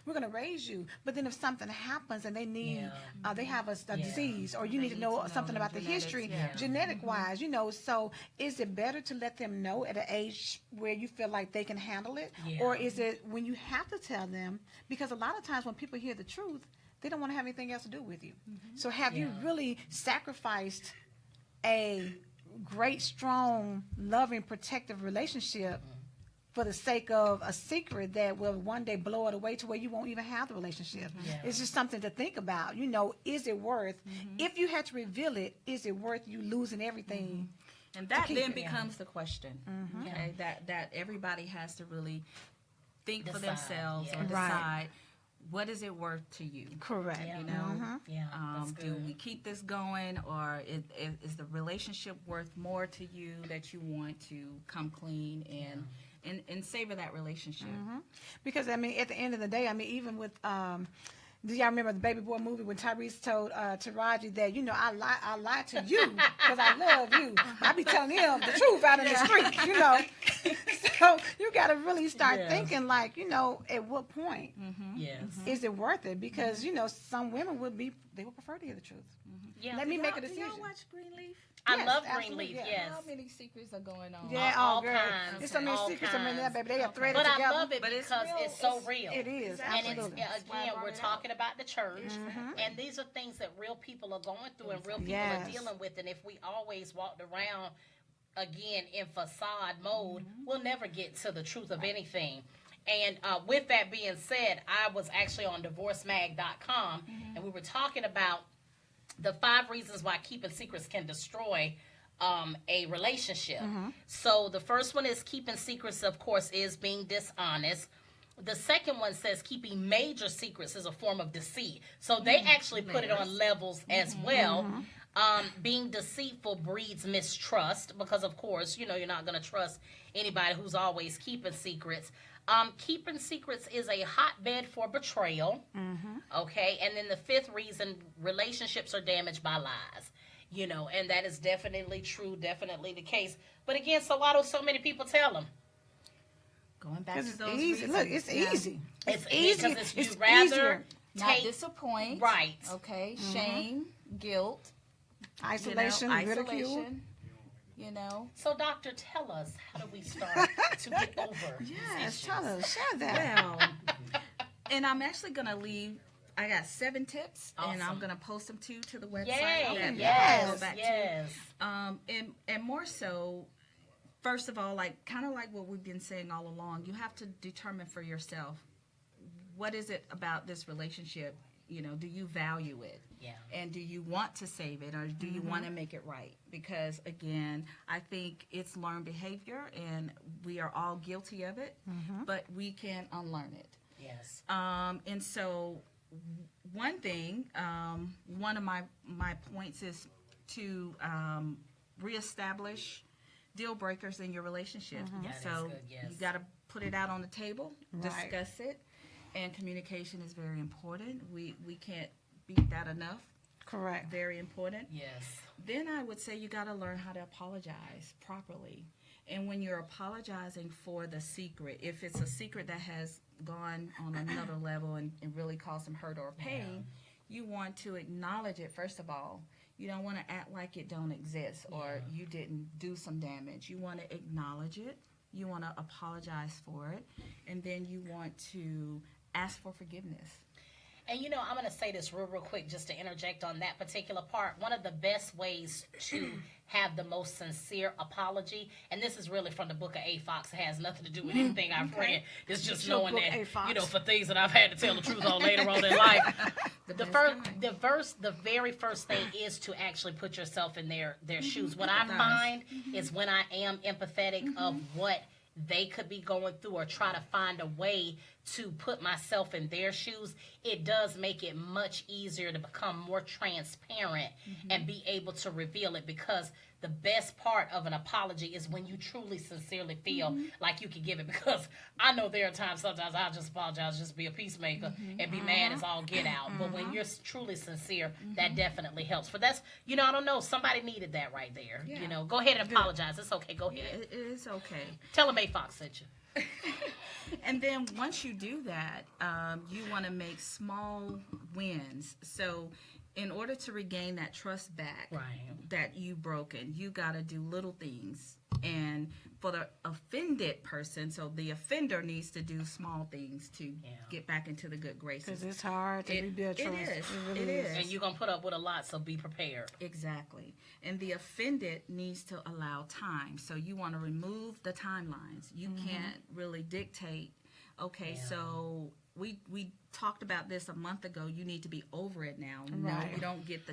we're going to raise you. But then if something happens and they need, they have a disease, or you need to know something about the genetics, history, yeah. genetic wise, you know. So is it better to let them know at an age where you feel like they can handle it, Yeah. or is it when you have to tell them? Because a lot of times when people hear the truth, they don't want to have anything else to do with you. So have you really sacrificed a great, strong, loving, protective relationship for the sake of a secret that will one day blow it away to where you won't even have the relationship? It's just something to think about. You know, is it worth, if you had to reveal it, is it worth you losing everything? And that keep then it. becomes the question. Okay, that everybody has to really think for Decide, themselves or yeah. Right. decide, what is it worth to you? Correct. Yeah. You know, Yeah, that's do good. we keep this going, or is the relationship worth more to you that you want to come clean and savor that relationship? Because, I mean, at the end of the day, I mean, even with, do y'all remember the Baby Boy movie when Tyrese told Taraji that, you know, I lie to you because I love you. I be telling him the truth out in the street, you know. So you got to really start thinking, like, you know, at what point Yes. is it worth it? Because, you know, some women would prefer to hear the truth. Yeah. Let me make a Do decision. y'all watch Greenleaf? I Yes, love absolutely, Greenleaf, yeah. yes. How many secrets are going on? Yeah, all girl. kinds, There's so many all secrets in there, kinds. baby. They are threaded But together. I love it But it's because real. it's so It's- real. It is, And it's, absolutely. That's why I again, brought we're it up. talking about the church, and these are things that real people are going through and real people Yes. are dealing with. And if we always walked around, again, in facade mode, we'll never get to the truth of anything. And with that being said, I was actually on divorcemag.com, and we were talking about the 5 reasons why keeping secrets can destroy a relationship. So the first one is keeping secrets, of course, is being dishonest. The second one says keeping major secrets is a form of deceit. So they actually put it on levels as well. Being deceitful breeds mistrust because, of course, you know, you're not going to trust anybody who's always keeping secrets. Keeping secrets is a hotbed for betrayal. Okay. And then the 5th reason, relationships are damaged by lies. You know, and that is definitely true, definitely the case. But again, so why do so many people tell them? Going back Because to it's those easy. reasons. Look, it's Yeah. easy. It's easy. because It's you'd rather easier. Not take disappoint. right. Okay. Shame, guilt, Isolation, ridicule. isolation. You know. So, doctor, tell us, how do we start to get over these Yes, issues? tell us. Share that. Well, and I'm actually gonna leave. I got 7 tips, and I'm Awesome. gonna post them to the website. Yay! that you yes, can go back to. yes. And more so, first of all, like kind of like what we've been saying all along, you have to determine for yourself, what is it about this relationship? You know, do you value it? Yeah. And do you want to save it, or do you want to make it right? Because again, I think it's learned behavior, and we are all guilty of it, but we can unlearn it. Yes. And so, one thing, one of my points is to reestablish deal breakers in your relationship. That is So good, yes. you got to put it out on the table, Right. discuss it, and communication is very important. We can't beat that enough. Correct. Very important. Yes. Then I would say you got to learn how to apologize properly. And when you're apologizing for the secret, if it's a secret that has gone on another level and really caused some hurt or pain, you want to acknowledge it first of all. You don't want to act like it don't exist or you didn't do some damage. You want to acknowledge it. You want to apologize for it. And then you want to ask for forgiveness. And I'm going to say this real quick just to interject on that particular part. One of the best ways to have the most sincere apology, and this is really from the book of A. Fox. It has nothing to do with anything I've read. It's just knowing that, for things that I've had to tell the truth on later on in life. The very first thing is to actually put yourself in their shoes. What I find is when I am empathetic of what they could be going through or try to find a way to put myself in their shoes, it does make it much easier to become more transparent and be able to reveal it, because the best part of an apology is when you truly, sincerely feel like you can give it. Because I know there are times sometimes I'll just apologize, just be a peacemaker and be mad as all get out. But when you're truly sincere, that definitely helps. But that's, I don't know, somebody needed that right there. Yeah. Go ahead and apologize. It's okay. Go ahead. It is okay. Tell them A. Fox sent you. And then once you do that, you want to make small wins. So in order to regain that trust back that you've broken, you got to do little things. And for the offended person, so the offender needs to do small things to get back into the good graces. Because it's hard to rebuild trust. It is. And you're going to put up with a lot, so be prepared. Exactly. And the offended needs to allow time. So you want to remove the timelines. You can't really dictate, so we talked about this a month ago. You need to be over it now. No, you don't get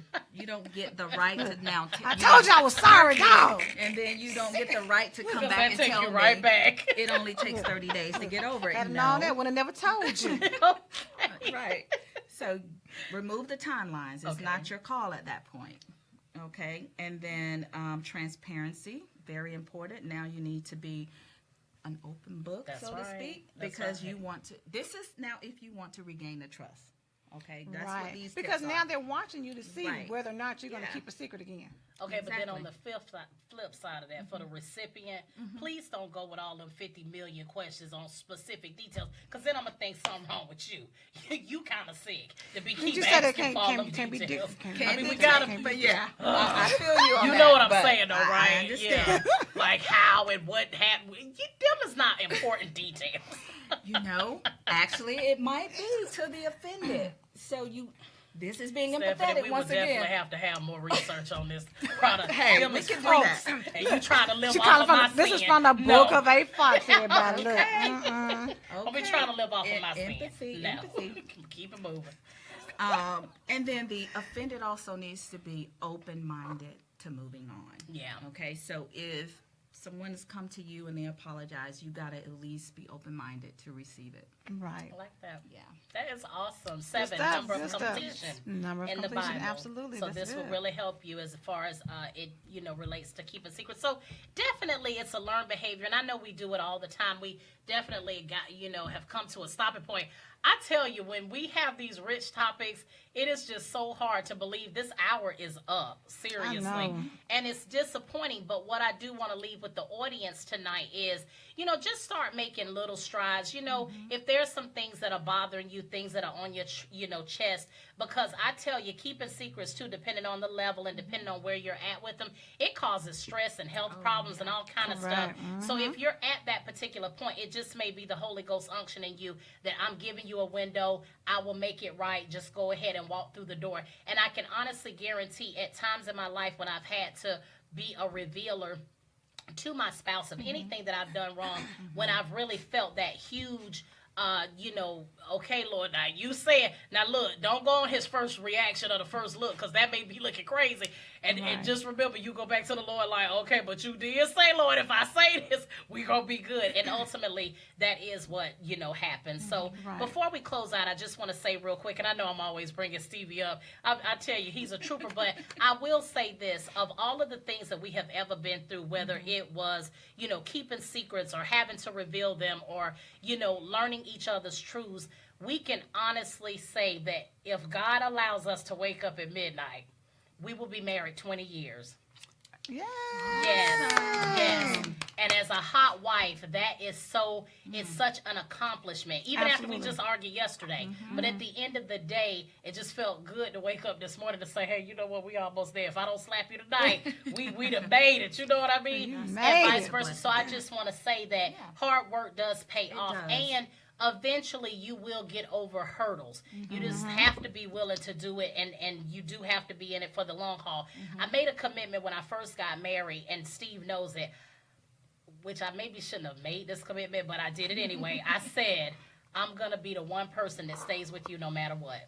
the right to now. I told you I was sorry, dog. And then you don't get the right to come back and take tell you me right back. It only takes 30 days to get over it. Had known that, would have never told you. Right. So remove the timelines. It's not your call at that point. Okay. And then transparency, very important. Now you need to be an open book, so to speak, because you want to. This is now if you want to regain the trust. Okay, that's what these because tips now are. they're watching you to see whether or not you're going to keep a secret again. Okay, but then on the flip side of that, for the recipient, please don't go with all them 50 million questions on specific details, because then I'm going to think something wrong with you. You kind of sick to be keep asking for all them details. I mean, we got to, but I feel you on you that, know what I'm saying, though, right? I understand. Like how and what happened. Them is not important details. Actually, it might be to the offended. So this is being empathetic we once would again. definitely have to have more research on this product. Hey, we can do that. And you trying to live She off of my this sin. is from the book of A. Fox, everybody. Look. I'll be trying to live off of my empathy, sin. empathy. Keep it moving. And then the offended also needs to be open-minded to moving on. Yeah. Okay, so if someone has come to you and they apologize, you got to at least be open-minded to receive it. Right. I like that. Yeah. That is awesome. 7, stuff, number of good completion stuff. Number of in the completion, Bible. absolutely. So That's this will good. really help you as far as it relates to keeping secrets. So definitely it's a learned behavior, and I know we do it all the time. We definitely have come to a stopping point. I tell you, when we have these rich topics, it is just so hard to believe this hour is up, seriously. I know. And it's disappointing, but what I do want to leave with the audience tonight is, just start making little strides. If there's some things that are bothering you, things that are on your, chest, because I tell you, keeping secrets too, depending on the level and depending on where you're at with them, it causes stress and health problems and all kind of stuff. So if you're at that particular point, it just may be the Holy Ghost unctioning you that I'm giving you a window. I will make it right. Just go ahead and walk through the door. And I can honestly guarantee at times in my life when I've had to be a revealer to my spouse of anything that I've done wrong, when I've really felt that huge okay, Lord, now you said, now look, don't go on his first reaction or the first look, because that may be looking crazy. And just remember, you go back to the Lord like, okay, but you did say, Lord, if I say this, we going to be good. And ultimately, that is what, happens. So before we close out, I just want to say real quick, and I know I'm always bringing Stevie up. I tell you, he's a trooper, but I will say this. Of all of the things that we have ever been through, whether it was, keeping secrets or having to reveal them or, learning each other's truths, we can honestly say that if God allows us to wake up at midnight, we will be married 20 years. Yeah. Yes. And as a hot wife, that is it's such an accomplishment. Even after we just argued yesterday. But at the end of the day, it just felt good to wake up this morning to say, hey, you know what, we almost there. If I don't slap you tonight, we done made it. You know what I mean? And vice versa. So I just want to say that hard work does pay off. Does. And eventually you will get over hurdles. You just have to be willing to do it, and you do have to be in it for the long haul. I made a commitment when I first got married, and Steve knows it, which I maybe shouldn't have made this commitment, but I did it anyway. I said, I'm going to be the one person that stays with you no matter what.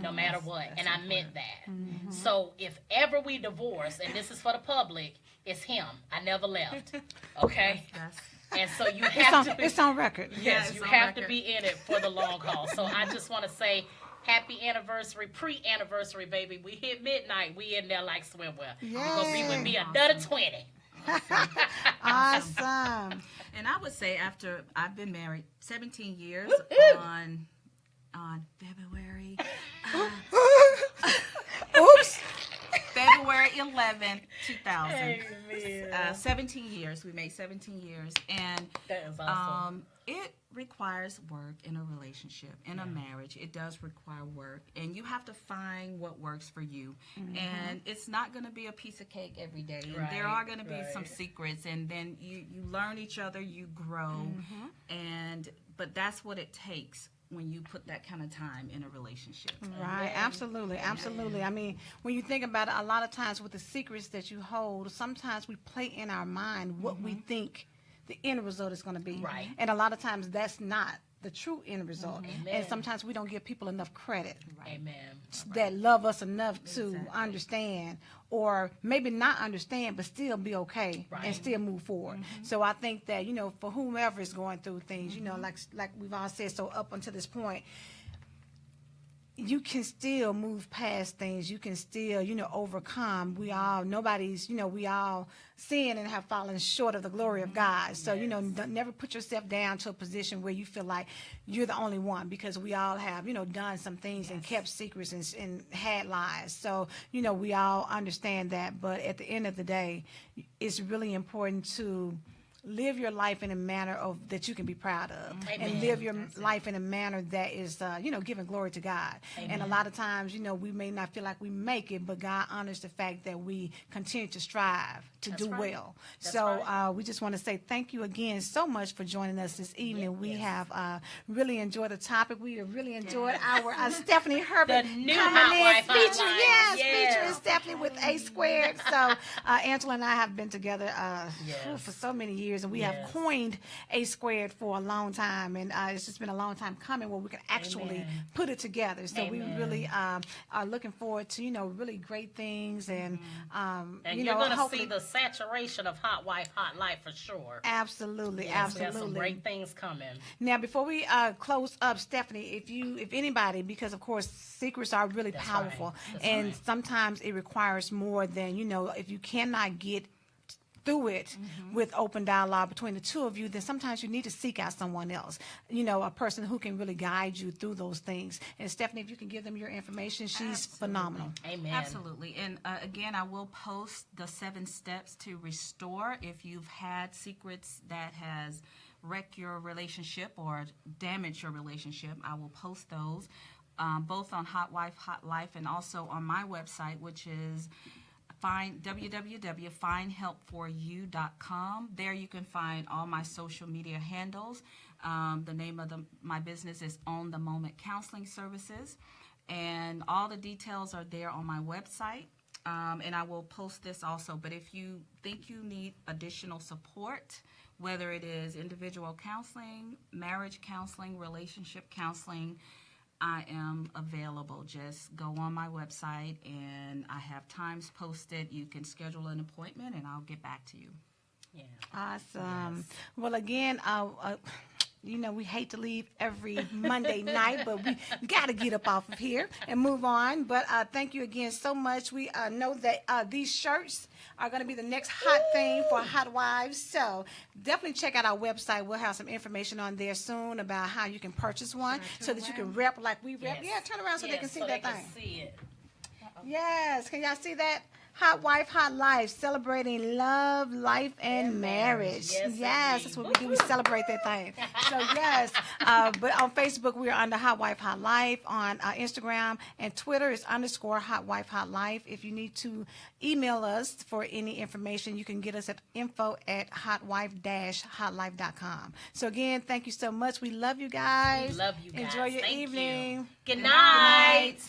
No matter what. And I meant that. So if ever we divorce, and this is for the public, it's him. I never left. Okay? And so you have to be. It's on record. Yes, you have to be in it for the long haul. So I just want to say happy anniversary, pre-anniversary, baby. We hit midnight. We in there like swimwear. You're going to be with me another 20. Awesome. And I would say after I've been married 17 years on February. Oops. February 11, 2000. Amen. 17 years. We made 17 years. And That is awesome. it requires work in a relationship, in a marriage. It does require work. And you have to find what works for you. And it's not going to be a piece of cake every day. And there are going to be some secrets. And then you learn each other, you grow. But that's what it takes when you put that kind of time in a relationship. Right, absolutely. I mean, when you think about it, a lot of times with the secrets that you hold, sometimes we play in our mind what we think the end result is going to be. Right. And a lot of times that's not the true end result. And sometimes we don't give people enough credit Amen. that love us enough to understand, or maybe not understand, but still be okay and still move forward. So I think that, for whomever is going through things, like we've all said, so up until this point, you can still move past things. You can still, overcome. We all sin and have fallen short of the glory of God. So, don't never put yourself down to a position where you feel like you're the only one, because we all have, done some things and kept secrets and had lies. So, we all understand that. But at the end of the day, it's really important to live your life in a manner that you can be proud of. And live your life in a manner that is, giving glory to God. And a lot of times, we may not feel like we make it, but God honors the fact that we continue to strive to do well. So we just want to say thank you again so much for joining us this evening. We have really enjoyed the topic. We have really enjoyed our Stephanie Herbert The new coming in HotWife featuring, Hotline. featuring Stephanie with A Squared. So Angela and I have been together for so many years, and we have coined A Squared for a long time, and it's just been a long time coming where we can actually put it together. So we really are looking forward to really great things, and you're going to see the saturation of HotWife HotLife for sure. Absolutely, We absolutely. have some great things coming. Now, before we close up, Stephanie, if anybody, because of course secrets are really powerful, and sometimes it requires more than if you cannot get through it with open dialogue between the two of you, then sometimes you need to seek out someone else, a person who can really guide you through those things. And Stephanie, if you can give them your information, she's phenomenal. Amen. Absolutely. And again, I will post the 7 steps to restore if you've had secrets that has wrecked your relationship or damaged your relationship. I will post those both on HotWife HotLife and also on my website, which is www.findhelpforyou.com. There you can find all my social media handles. The name of my business is On the Moment Counseling Services, and all the details are there on my website. And I will post this also. But if you think you need additional support, whether it is individual counseling, marriage counseling, relationship counseling, I am available. Just go on my website, and I have times posted. You can schedule an appointment, and I'll get back to you. Yeah. Awesome. Yes. Well, again, we hate to leave every Monday night, but we got to get up off of here and move on. But thank you again so much. We know that these shirts are going to be the next hot thing for Hot Wives. So definitely check out our website. We'll have some information on there soon about how you can purchase one so that you can rep like we rep. Yes. Yeah, turn around so they can see so that they thing. Can see it. Yes. Can y'all see that? Hot Wife, Hot Life, celebrating love, life, and marriage. Yes, That's what we do. We celebrate that thing. So, yes. But on Facebook, we are under Hot Wife, Hot Life. On Instagram and Twitter is _ Hot Wife, Hot Life. If you need to email us for any information, you can get us at info@hotwife-hotlife.com. So, again, thank you so much. We love you guys. We love you guys. Enjoy your Thank evening. You. Good night. Good night.